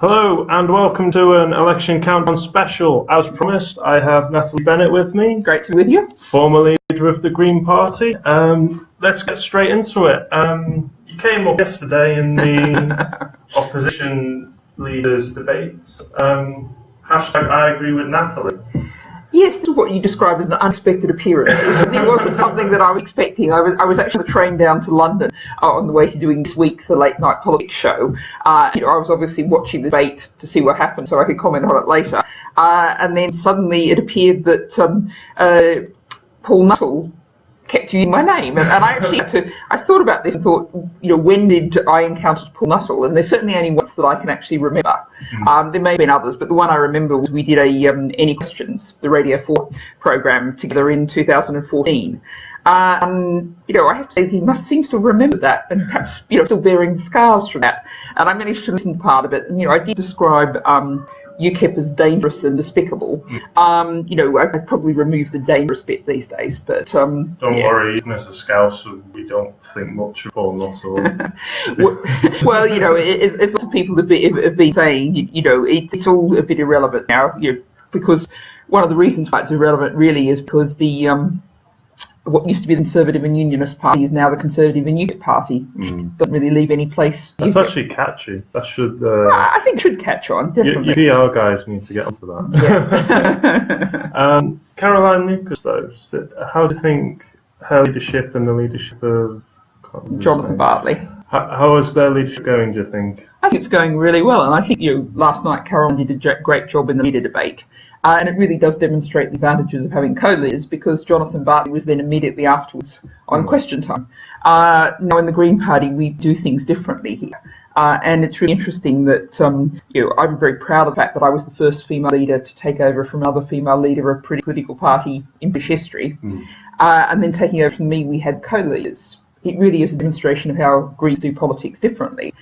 Hello and welcome to an election countdown special. As promised, I have Natalie Bennett with me. Great to be with you. Former leader of the Green Party. Let's get straight into it. You came up yesterday in the opposition leaders' debates. Hashtag I agree with Natalie. Yes, this is what you described as an unexpected appearance. It wasn't something that I was expecting. I was actually on the train down to London on the way to doing this week the late night politics show. I was obviously watching the debate to see what happened so I could comment on it later. And then suddenly it appeared that Paul Nuttall kept using my name, and I actually I thought about this and thought, when did I encounter Paul Nuttall? And there's certainly only once that I can actually remember. There may have been others, but the one I remember was we did a Any Questions, the Radio 4 program together in 2014. I have to say he seem to remember that, and perhaps still bearing the scars from that. And I managed to listen to part of it, and I did describe UKIP as dangerous and despicable. I'd probably remove the dangerous bit these days, but don't worry, even as a Scouser, we don't think much of Paul Nuttall. well, as lots of people have been saying, it's all a bit irrelevant now, because one of the reasons why it's irrelevant really is because the what used to be the Conservative and Unionist Party is now the Conservative and UKIP Party, which doesn't really leave any place. That's actually catchy. That should. I think it should catch on, definitely. Your PR guys need to get onto that. Yeah. Caroline Lucas, though, how do you think her leadership and the leadership of Jonathan Bartley? How is their leadership going, do you think? I think it's going really well, and I think last night Caroline did a great job in the leader debate. And it really does demonstrate the advantages of having co-leaders, because Jonathan Bartley was then immediately afterwards on question time. Now in the Green Party we do things differently here. And it's really interesting that I'm very proud of the fact that I was the first female leader to take over from another female leader of a pretty political party in British history. And then taking over from me, we had co-leaders. It really is a demonstration of how Greens do politics differently.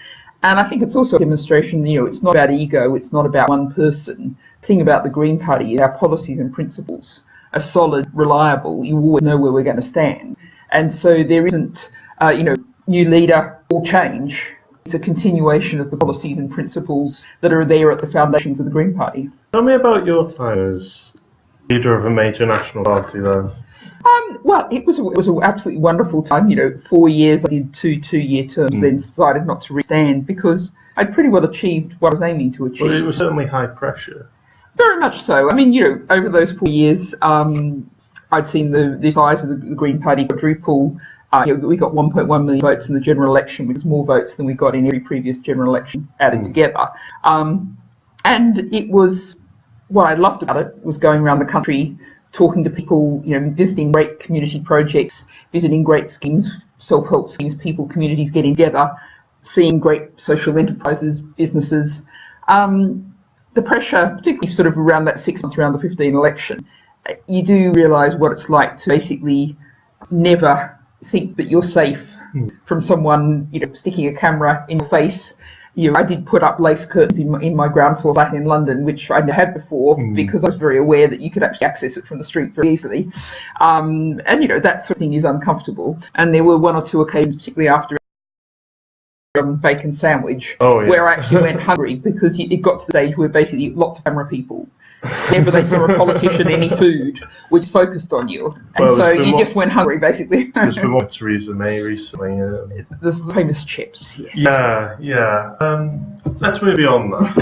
And I think it's also a demonstration, it's not about ego, it's not about one person. The thing about the Green Party is our policies and principles are solid, reliable, you always know where we're going to stand. And so there isn't, new leader or change. It's a continuation of the policies and principles that are there at the foundations of the Green Party. Tell me about your time as leader of a major national party, though. Well, it was an absolutely wonderful time. 4 years, I did two-year terms, then decided not to restand because I'd pretty well achieved what I was aiming to achieve. Well, it was certainly high pressure. Very much so. I mean, over those 4 years, I'd seen the size of the Green Party quadruple. We got 1.1 million votes in the general election, which was more votes than we got in every previous general election added together. And it was, what I loved about it was going around the country, talking to people, visiting great community projects, visiting great schemes, self-help schemes, people, communities getting together, seeing great social enterprises, businesses. The pressure, particularly sort of around that 6 months around the 2015 election, you do realise what it's like to basically never think that you're safe from someone, sticking a camera in your face. I did put up lace curtains in my ground floor flat in London, which I never had before, because I was very aware that you could actually access it from the street very easily. And that sort of thing is uncomfortable. And there were one or two occasions, particularly after bacon sandwich, where I actually went hungry, because it got to the stage where basically lots of camera people, whenever they saw a politician, any food, was focused on you. And so you just went hungry, basically. There's been one Theresa May recently. The famous chips, yes. Yeah. Let's move beyond that.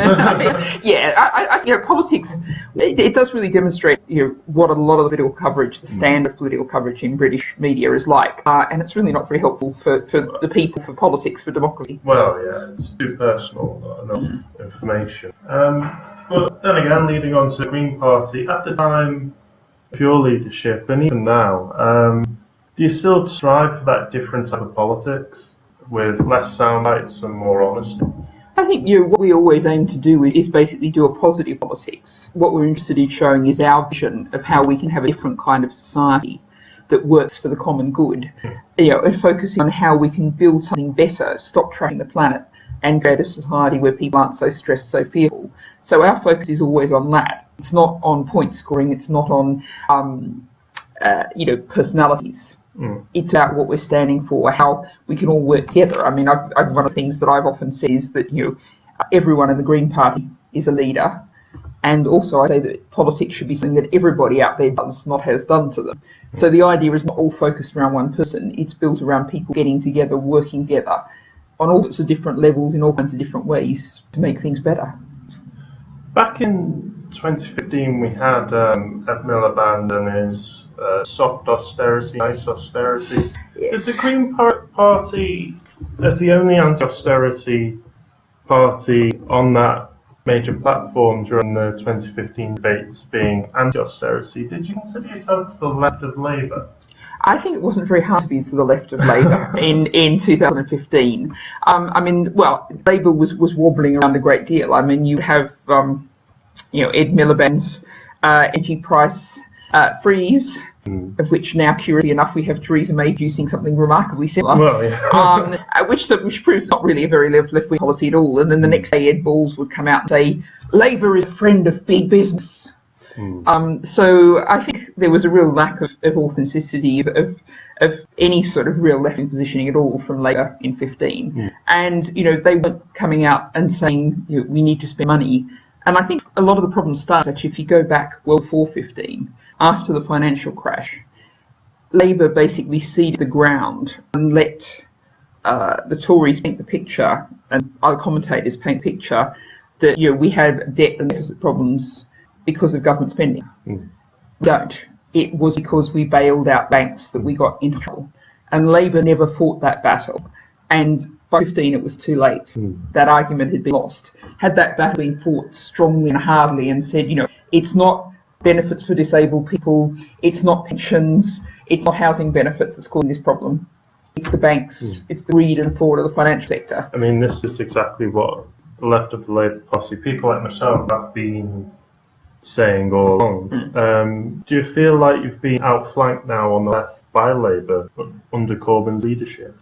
Politics, it does really demonstrate what a lot of the political coverage, the standard political coverage in British media is like. And it's really not very helpful for the people, for politics, for democracy. Well, yeah, it's too personal, not enough information. But then again, leading on to the Green Party, at the time of your leadership, and even now, do you still strive for that different type of politics, with less sound bites and more honesty? I think what we always aim to do is basically do a positive politics. What we're interested in showing is our vision of how we can have a different kind of society that works for the common good, and focusing on how we can build something better, stop trashing the planet, and create a society where people aren't so stressed, so fearful. So our focus is always on that. It's not on point scoring. It's not on, personalities. It's about what we're standing for, how we can all work together. I mean, one of the things that I've often said is that everyone in the Green Party is a leader. And also I say that politics should be something that everybody out there does, not has done to them. So the idea is not all focused around one person. It's built around people getting together, working together on all sorts of different levels, in all kinds of different ways to make things better. Back in 2015, we had Ed Miliband and his soft austerity, nice austerity. Yes. Did the Green Party, as the only anti-austerity party on that major platform during the 2015 debates being anti-austerity, did you consider yourself to the left of Labour? I think it wasn't very hard to be to the left of Labour in 2015. I mean, well, Labour was wobbling around a great deal. I mean, you have Ed Miliband's energy price freeze, of which now, curiously enough, we have Theresa May producing something remarkably similar. Well, yeah. which proves not really a very left-wing policy at all. And then the next day, Ed Balls would come out and say, Labour is a friend of big business. So I think there was a real lack of authenticity of any sort of real left-wing positioning at all from Labour in 15. And, they weren't coming out and saying, we need to spend money. And I think a lot of the problem starts, actually, if you go back well before 15, after the financial crash. Labour basically ceded the ground and let the Tories paint the picture, and other commentators paint the picture, that we had debt and deficit problems because of government spending. Don't. It was because we bailed out banks that we got into trouble. And Labour never fought that battle. And by 15 it was too late. That argument had been lost. Had that battle been fought strongly and hardly and said, it's not benefits for disabled people, it's not pensions, it's not housing benefits that's causing this problem. It's the banks, it's the greed and fraud of the financial sector. I mean, this is exactly what the left of the Labour Party, people like myself, have been saying all along. Do you feel like you've been outflanked now on the left by Labour under Corbyn's leadership?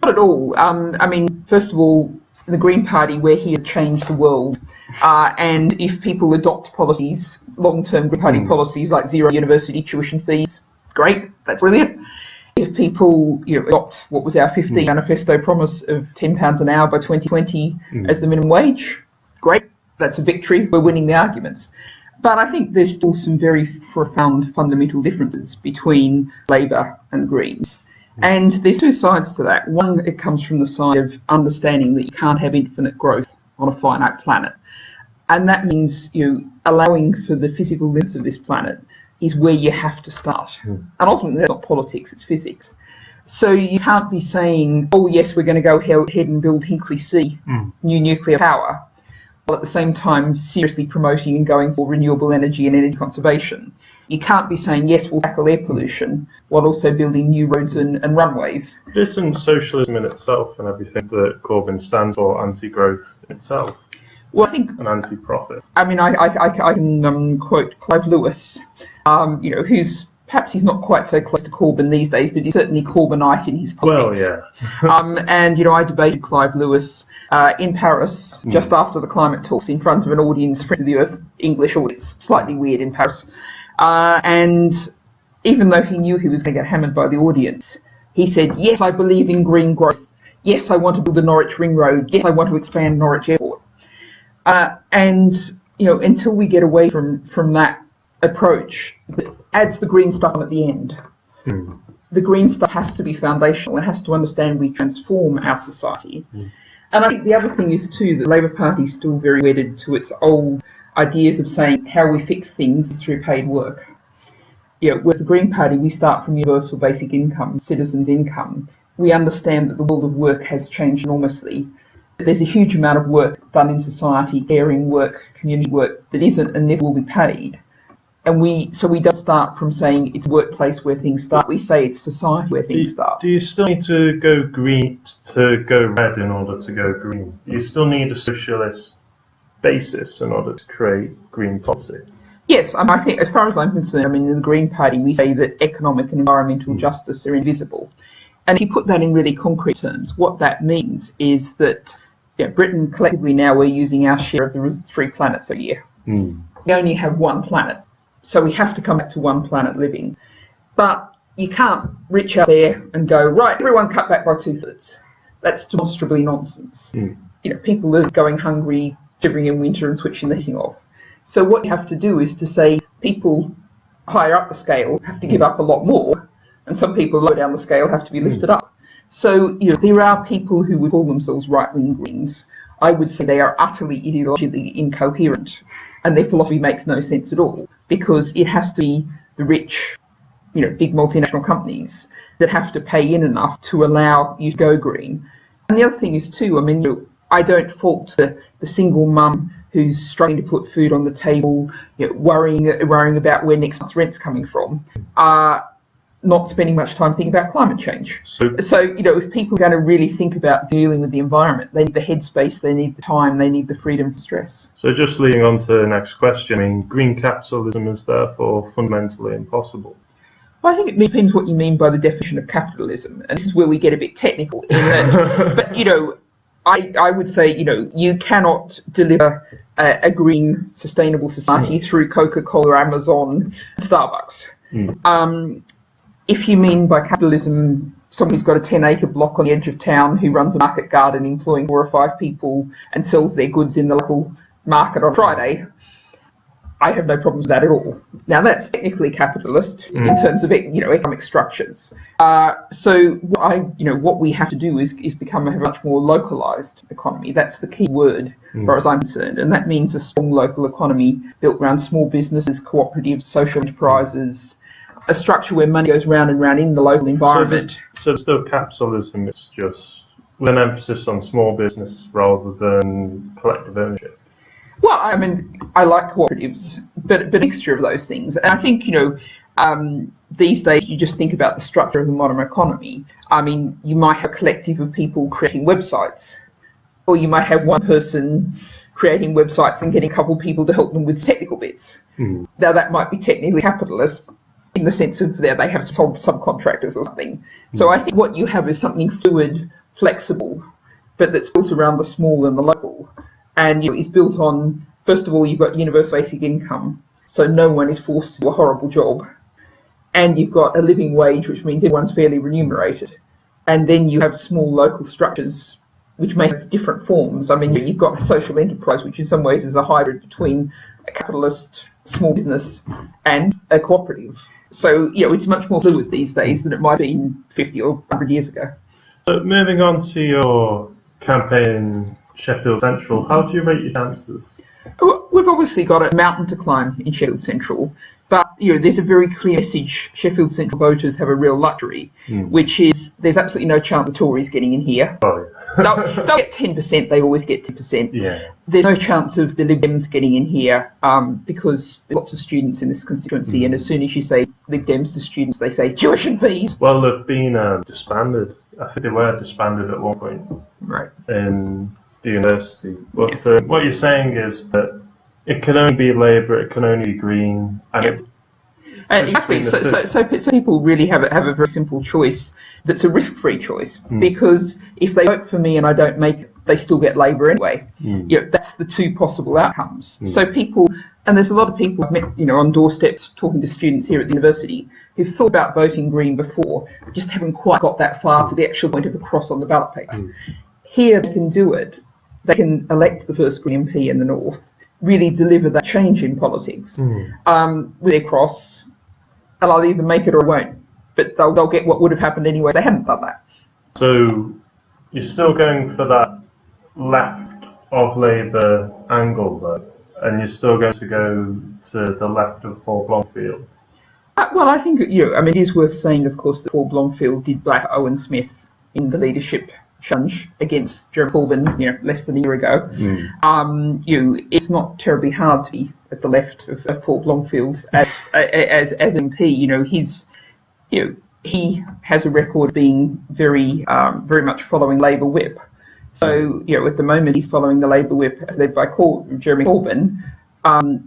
Not at all. I mean, first of all, the Green Party, we're here to change the world. And if people adopt policies, long-term Green Party policies like zero university tuition fees, great, that's brilliant. If people adopt what was our 15 manifesto promise of £10 an hour by 2020 as the minimum wage, great, that's a victory, we're winning the arguments. But I think there's still some very profound fundamental differences between Labour and Greens. And there's two sides to that. One, it comes from the side of understanding that you can't have infinite growth on a finite planet. And that means allowing for the physical limits of this planet is where you have to start. And ultimately that's not politics, it's physics. So you can't be saying, oh yes, we're going to go ahead and build Hinkley C, new nuclear power, while at the same time seriously promoting and going for renewable energy and energy conservation. You can't be saying, yes, we'll tackle air pollution, while also building new roads and runways. Isn't socialism in itself and everything that Corbyn stands for anti-growth itself? Well, I think... And anti-profit. I mean, I can quote Clive Lewis, who's... Perhaps he's not quite so close to Corbyn these days, but he's certainly Corbynite in his politics. Well, yeah. And, I debated Clive Lewis in Paris just after the climate talks in front of an audience, Friends of the Earth, English audience, slightly weird in Paris. And even though he knew he was going to get hammered by the audience, he said, yes, I believe in green growth. Yes, I want to build the Norwich Ring Road. Yes, I want to expand Norwich Airport. And, until we get away from that approach that adds the green stuff on at the end, the green stuff has to be foundational. It has to understand we transform our society. And I think the other thing is, too, that the Labour Party is still very wedded to its old ideas of saying how we fix things is through paid work. With the Green Party, we start from universal basic income, citizens' income. We understand that the world of work has changed enormously. There's a huge amount of work done in society, caring work, community work, that isn't and never will be paid. And we don't start from saying it's a workplace where things start. We say it's society where things start. Do you still need to go green to go red in order to go green? Do you still need a socialist basis in order to create green policy? Yes, I think as far as I'm concerned, in the Green Party we say that economic and environmental justice are invisible. And if you put that in really concrete terms, what that means is that Britain collectively now we're using our share of the 3 planets a year. We only have 1 planet. So we have to come back to 1 planet living. But you can't reach out there and go, right, everyone cut back by 2/3. That's demonstrably nonsense. people are going hungry, shivering in winter and switching the heating off. So what you have to do is to say people higher up the scale have to give up a lot more, and some people lower down the scale have to be lifted up. So, there are people who would call themselves right-wing Greens. I would say they are utterly ideologically incoherent, and their philosophy makes no sense at all, because it has to be the rich, big multinational companies that have to pay in enough to allow you to go green. And the other thing is too, I don't fault the single mum who's struggling to put food on the table, worrying about where next month's rent's coming from, not spending much time thinking about climate change. So if people are going to really think about dealing with the environment, they need the headspace, they need the time, they need the freedom from stress. So just leading on to the next question, green capitalism is therefore fundamentally impossible. Well, I think it depends what you mean by the definition of capitalism, and this is where we get a bit technical in that. But I would say you cannot deliver a green, sustainable society through Coca-Cola, Amazon, Starbucks. If you mean by capitalism someone who's got a 10-acre block on the edge of town who runs a market garden employing 4 or 5 people and sells their goods in the local market on Friday, I have no problems with that at all. Now that's technically capitalist in terms of economic structures. So what we have to do is become a much more localised economy. That's the key word, as far as I'm concerned, and that means a strong local economy built around small businesses, cooperatives, social enterprises, a structure where money goes round and round in the local environment. So still capitalism is just with an emphasis on small business rather than collective ownership. Well, I like cooperatives, but a mixture of those things. And I think, these days you just think about the structure of the modern economy. You might have a collective of people creating websites, or you might have one person creating websites and getting a couple of people to help them with technical bits. Now that might be technically capitalist in the sense of they have subcontractors or something. So I think what you have is something fluid, flexible, but that's built around the small and the local. And is built on, first of all, you've got universal basic income, so no one is forced to do a horrible job. And you've got a living wage, which means everyone's fairly remunerated. And then you have small local structures, which may have different forms. You've got a social enterprise, which in some ways is a hybrid between a capitalist small business and a cooperative. So, it's much more fluid these days than it might have been 50 or 100 years ago. So moving on to your campaign, Sheffield Central, how do you rate your chances? Well, we've obviously got a mountain to climb in Sheffield Central, but there's a very clear message. Sheffield Central voters have a real luxury, which is there's absolutely no chance the Tories getting in here. Oh. They'll get 10%, they always get 10%. Yeah. There's no chance of the Lib Dems getting in here because there's lots of students in this constituency, and as soon as you say Lib Dems to students, they say tuition fees. Well, they've been disbanded. I think they were disbanded at one point. Right. In the university. But what you're saying is that it can only be Labour, it can only be Green, and exactly. So people really have a very simple choice that's a risk-free choice, because if they vote for me and I don't make it, they still get Labour anyway. That's the two possible outcomes. So people, and there's a lot of people I've met, on doorsteps talking to students here at the university who've thought about voting Green before, just haven't quite got that far to the actual point of the cross on the ballot paper. Here they can do it. They can elect the first Green MP in the North, really deliver that change in politics with their cross, and I'll either make it or won't. But they'll get what would have happened anyway if they hadn't done that. So you're still going for that left of Labour angle, though, and you're still going to go to the left of Paul Blomfield? Well, I think, it is worth saying, of course, that Paul Blomfield did back Owen Smith in the leadership challenge against Jeremy Corbyn, less than a year ago. It's not terribly hard to be at the left of Paul Blomfield as MP. He has a record of being very much following Labour whip. So, at the moment he's following the Labour whip as led by Jeremy Corbyn.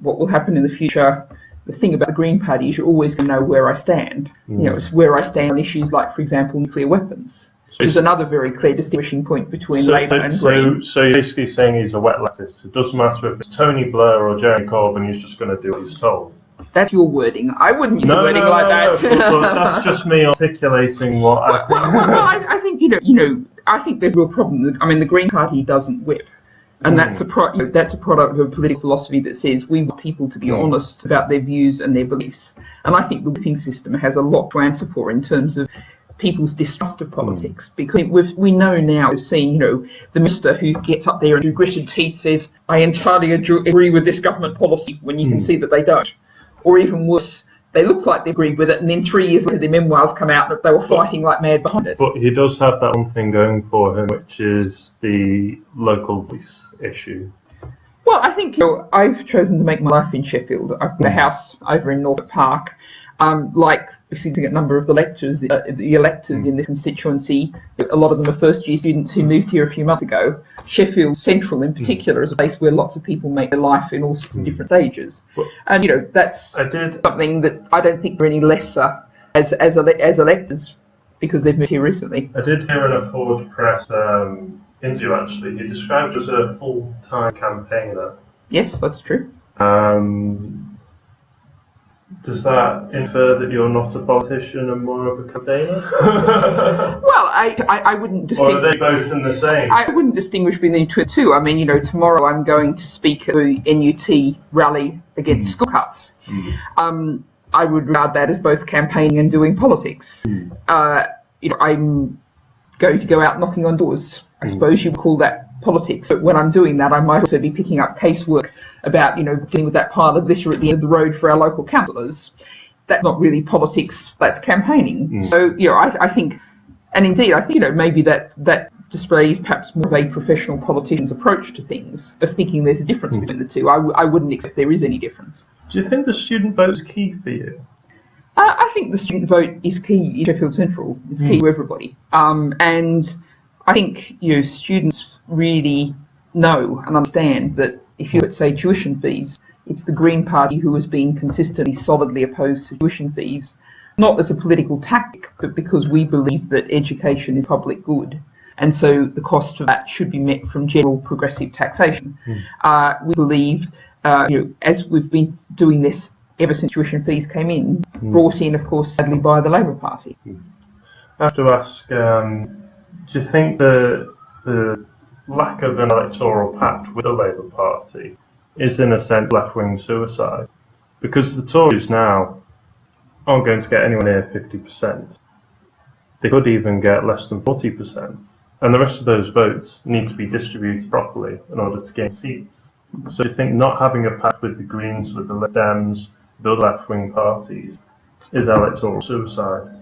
What will happen in the future? The thing about the Green Party is you're always going to know where I stand. It's where I stand on issues like, for example, nuclear weapons. Which is another very clear distinguishing point between Labour and Green. So you're basically saying he's a wet lettuce. It doesn't matter if it's Tony Blair or Jeremy Corbyn, he's just going to do what he's told. That's your wording. I wouldn't use wording like that. But that's just me articulating what I think. Well, I think I think there's a real problem. I mean, the Green Party doesn't whip. And that's that's a product of a political philosophy that says we want people to be honest about their views and their beliefs. And I think the whipping system has a lot to answer for in terms of people's distrust of politics, because we know now, we've seen, the minister who gets up there and through gritted teeth says, I entirely agree with this government policy, when you can see that they don't. Or even worse, they look like they agreed with it, and then 3 years later their memoirs come out that they were fighting like mad behind it. But he does have that one thing going for him, which is the local voice issue. Well, I think I've chosen to make my life in Sheffield. I've got a house over in Norfolk Park. Like a significant number of the electors in this constituency, a lot of them are first-year students who moved here a few months ago. Sheffield Central, in particular, is a place where lots of people make their life in all sorts of different stages, and that's something that I don't think we're any lesser as electors because they've moved here recently. I did hear in a Forward Press interview actually. He described it as a full-time campaigner. Yes, that's true. Does that infer that you're not a politician and more of a campaigner? Well, I wouldn't distinguish. Or are they both in the same? I wouldn't distinguish between the two. I mean, tomorrow I'm going to speak at the NUT rally against school cuts. I would regard that as both campaigning and doing politics. I'm going to go out knocking on doors. I suppose you would call that politics. But when I'm doing that, I might also be picking up casework about, dealing with that pile of litter at the end of the road for our local councillors. That's not really politics, that's campaigning. So, I think, and indeed, I think, maybe that displays perhaps more of a professional politician's approach to things, of thinking there's a difference between the two. I wouldn't accept there is any difference. Do you think the student vote is key for you? I think the student vote is key in Sheffield Central. It's key to everybody. And I think, students really know and understand that if you look at, say, tuition fees, it's the Green Party who has been consistently, solidly opposed to tuition fees, not as a political tactic, but because we believe that education is public good. And so the cost of that should be met from general progressive taxation. We believe, as we've been doing this ever since tuition fees came in, brought in, of course, sadly, by the Labour Party. I have to ask, do you think the lack of an electoral pact with the Labour Party is, in a sense, left-wing suicide? Because the Tories now aren't going to get anywhere near 50%. They could even get less than 40%. And the rest of those votes need to be distributed properly in order to gain seats. So do you think not having a pact with the Greens, with the Lib Dems, the left-wing parties, is electoral suicide?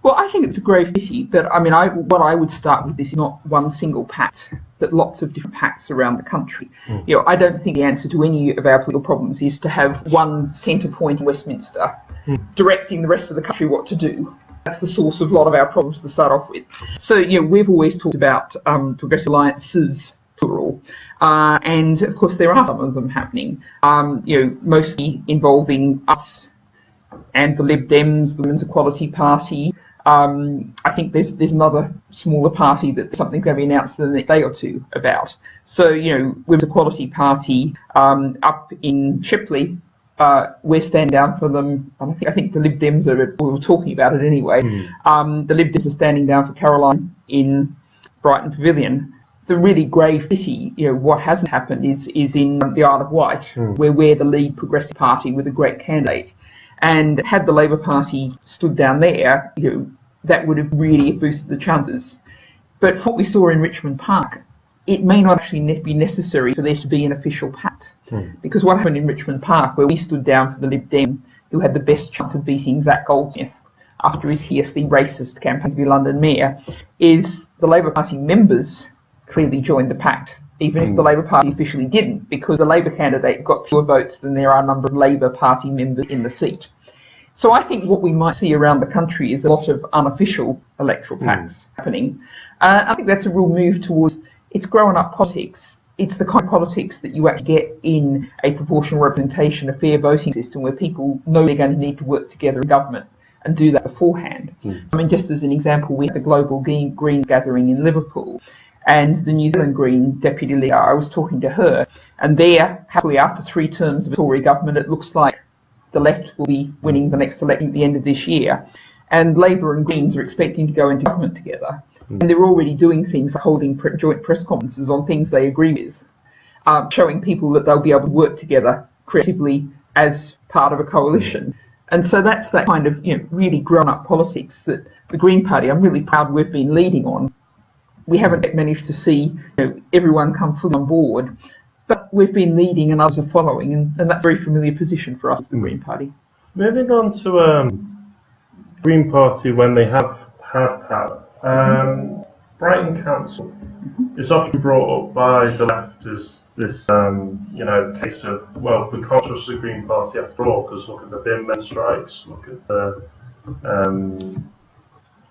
Well, I think it's a grave pity, but I mean, what I would start with is not one single pact, but lots of different pacts around the country. I don't think the answer to any of our political problems is to have one centre point in Westminster directing the rest of the country what to do. That's the source of a lot of our problems to start off with. So, we've always talked about progressive alliances, plural, and of course there are some of them happening, mostly involving us and the Lib Dems, the Women's Equality Party. I think there's another smaller party that something's going to be announced in the next day or two about. So, Women's Equality Party up in Shipley, we're standing down for them. I think the Lib Dems we were talking about it anyway. The Lib Dems are standing down for Caroline in Brighton Pavilion. The really grave pity, what hasn't happened is in the Isle of Wight, where we're the lead progressive party with a great candidate. And had the Labour Party stood down there, that would have really boosted the chances. But what we saw in Richmond Park, it may not actually be necessary for there to be an official pact. Because what happened in Richmond Park, where we stood down for the Lib Dem, who had the best chance of beating Zach Goldsmith after his hideously racist campaign to be London Mayor, is the Labour Party members clearly joined the pact, even if the Labour Party officially didn't, because the Labour candidate got fewer votes than there are a number of Labour Party members in the seat. So I think what we might see around the country is a lot of unofficial electoral pacts happening. I think that's a real move towards, it's grown-up politics. It's the kind of politics that you actually get in a proportional representation, a fair voting system, where people know they're going to need to work together in government and do that beforehand. I mean, just as an example, we had the Global Greens gathering in Liverpool, and the New Zealand Green deputy leader, I was talking to her, and there, happily after 3 terms of a Tory government, it looks like the left will be winning the next election at the end of this year, and Labour and Greens are expecting to go into government together. And they're already doing things like holding joint press conferences on things they agree with, showing people that they'll be able to work together creatively as part of a coalition. And so that's that kind of really grown-up politics that the Green Party, I'm really proud we've been leading on. We haven't yet managed to see everyone come fully on board, but we've been leading and others are following, and that's a very familiar position for us, the Green Party. Moving on to Green Party when they have had power. Brighton Council is often brought up by the left as this, case of, well, we can't trust the Green Party after all, because look at the bin strikes,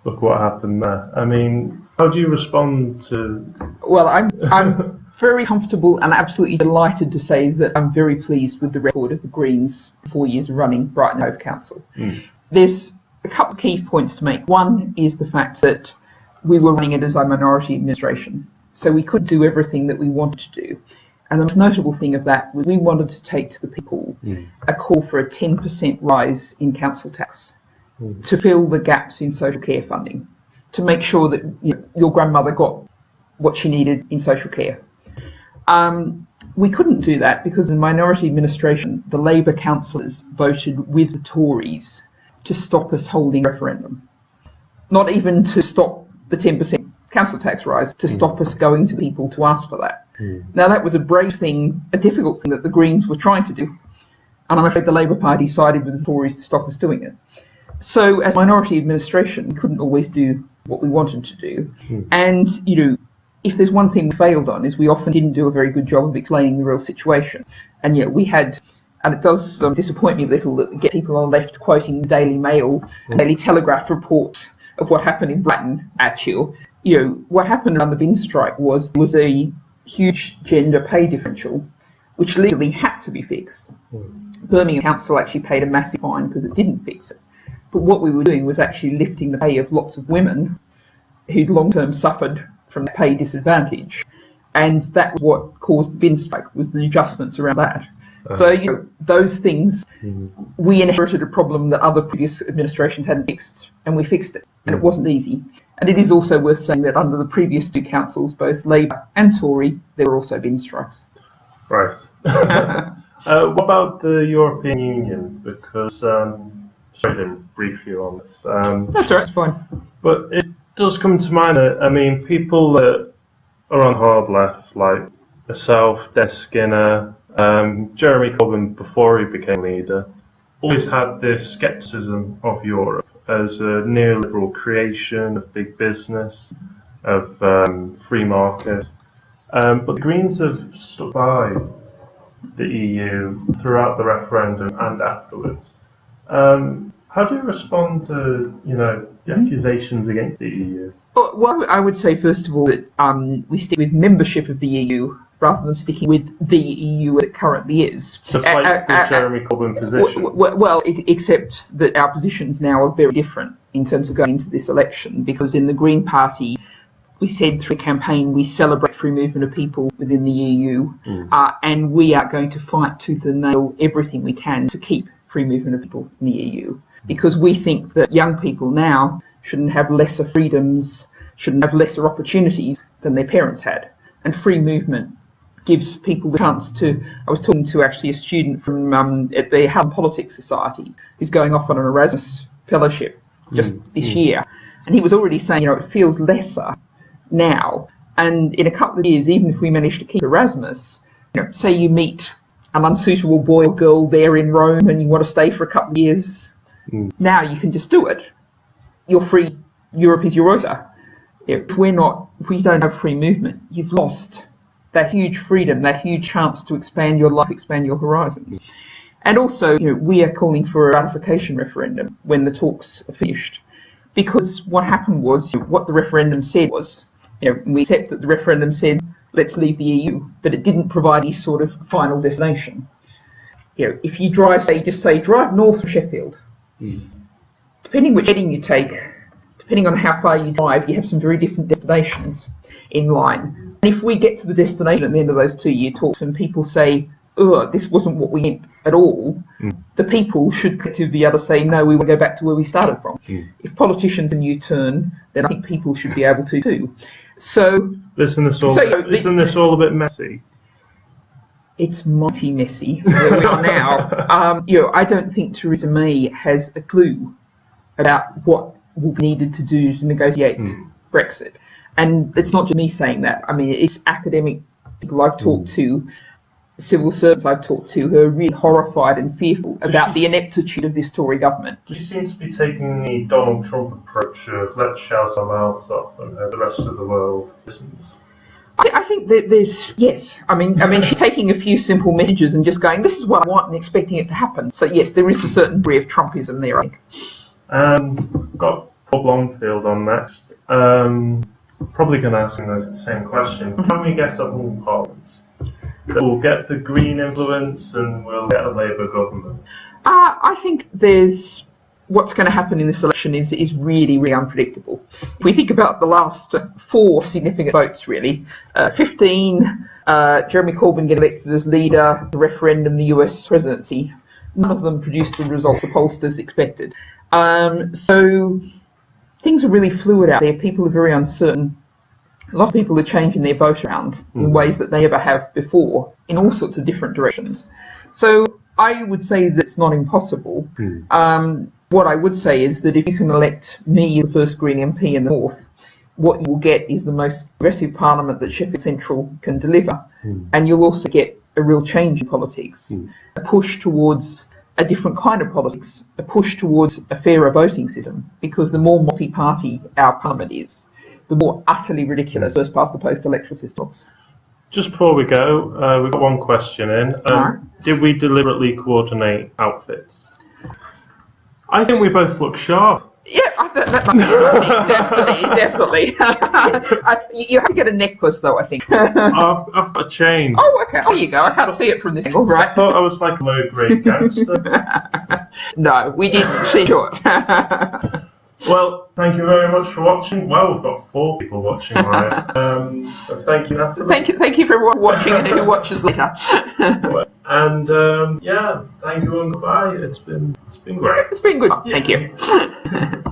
look what happened there. I mean, how do you respond to? Well, I'm very comfortable and absolutely delighted to say that I'm very pleased with the record of the Greens 4 years of running Brighton Hove Council. There's a couple of key points to make. One is the fact that we were running it as a minority administration, so we could do everything that we wanted to do. And the most notable thing of that was we wanted to take to the people a call for a 10% rise in council tax to fill the gaps in social care funding, to make sure that your grandmother got what she needed in social care. We couldn't do that because in minority administration, the Labour councillors voted with the Tories to stop us holding a referendum. Not even to stop the 10% council tax rise, to stop us going to people to ask for that. Now that was a brave thing, a difficult thing that the Greens were trying to do, and I'm afraid the Labour Party sided with the Tories to stop us doing it. So as minority administration, we couldn't always do what we wanted to do. And, if there's one thing we failed on is we often didn't do a very good job of explaining the real situation. And we had, and it does disappoint me a little that we get people on the left quoting the Daily Mail, Daily Telegraph reports of what happened in Brighton at you. What happened around the bin strike was there was a huge gender pay differential, which legally had to be fixed. Birmingham Council actually paid a massive fine because it didn't fix it. But what we were doing was actually lifting the pay of lots of women who'd long-term suffered from the pay disadvantage. And that was what caused the bin strike, was the adjustments around that. So, those things, we inherited a problem that other previous administrations hadn't fixed, and we fixed it. And it wasn't easy. And it is also worth saying that under the previous two councils, both Labour and Tory, there were also bin strikes. Right. What about the European Union? Because, sorry I didn't brief you on this. That's all right, it's fine. But it does come to mind that, people that are on hard left, like myself, Des Skinner, Jeremy Corbyn before he became leader, always had this scepticism of Europe as a neoliberal creation of big business, of free market. But the Greens have stuck by the EU throughout the referendum and afterwards. How do you respond to, the accusations against the EU? Well, I would say, first of all, that we stick with membership of the EU rather than sticking with the EU as it currently is. So it's like the Jeremy Corbyn position? Well, except that our positions now are very different in terms of going into this election, because in the Green Party, we said through the campaign we celebrate free movement of people within the EU, and we are going to fight tooth and nail everything we can to keep free movement of people in the EU, because we think that young people now shouldn't have lesser freedoms, shouldn't have lesser opportunities than their parents had. And free movement gives people the chance to... I was talking to actually a student from at the Home Politics Society who's going off on an Erasmus fellowship just this year, and he was already saying, it feels lesser now, and in a couple of years, even if we manage to keep Erasmus, say you meet an unsuitable boy or girl there in Rome and you want to stay for a couple of years, now you can just do it. You're free. Europe is your oyster. If we don't have free movement, you've lost that huge freedom, that huge chance to expand your life, expand your horizons. And also, we are calling for a ratification referendum when the talks are finished, because what happened was, what the referendum said was, we accept that the referendum said, let's leave the EU, but it didn't provide any sort of final destination. If you drive, drive north from Sheffield, depending which heading you take, depending on how far you drive, you have some very different destinations in line. And if we get to the destination at the end of those 2 year talks and people say, this wasn't what we meant at all, the people should collectively be able to say, no, we want to go back to where we started from. If politicians a new turn, then I think people should be able to too. So, isn't this all a bit messy? It's mighty messy where we are now. I don't think Theresa May has a clue about what will be needed to do to negotiate Brexit. And it's not just me saying that. I mean, it's academic people I've talked to, civil servants I've talked to, who are really horrified and fearful about the ineptitude of this Tory government. She seems to be taking the Donald Trump approach of let's shout our mouths off and the rest of the world listens. I think that there's, yes. I mean, she's taking a few simple messages and just going, this is what I want, and expecting it to happen. So yes, there is a certain degree of Trumpism there, I think. Got Paul Blomfield on next. Probably going to ask him the same question. Can we get a whole Parliament that will get the Green influence and we'll get a Labour government? I think there's what's going to happen in this election is really, really unpredictable. If we think about the last 4 significant votes, really, 15, Jeremy Corbyn get elected as leader, the referendum, the US presidency, none of them produced the results the pollsters expected. So things are really fluid out there. People are very uncertain. A lot of people are changing their vote around in ways that they never have before, in all sorts of different directions. So I would say that it's not impossible. What I would say is that if you can elect me, the first Green MP in the North, what you will get is the most progressive parliament that Sheffield Central can deliver. And you'll also get a real change in politics, a push towards a different kind of politics, a push towards a fairer voting system, because the more multi-party our parliament is, the more utterly ridiculous first past the post electoral system is. Just before we go, we've got one question in. Did we deliberately coordinate outfits? I think we both look sharp. Yeah, definitely. You have to get a necklace, though, I think. I've got a chain. Oh, okay. There you go. I can't see it from this angle, right? I thought I was like a low-grade gangster. No, we didn't. See short. Well, thank you very much for watching. Well, we've got 4 people watching live. Thank you, Natalie. Thank you for everyone watching and who watches later. And yeah, thank you and goodbye. It's been great. It's been good. Thank you.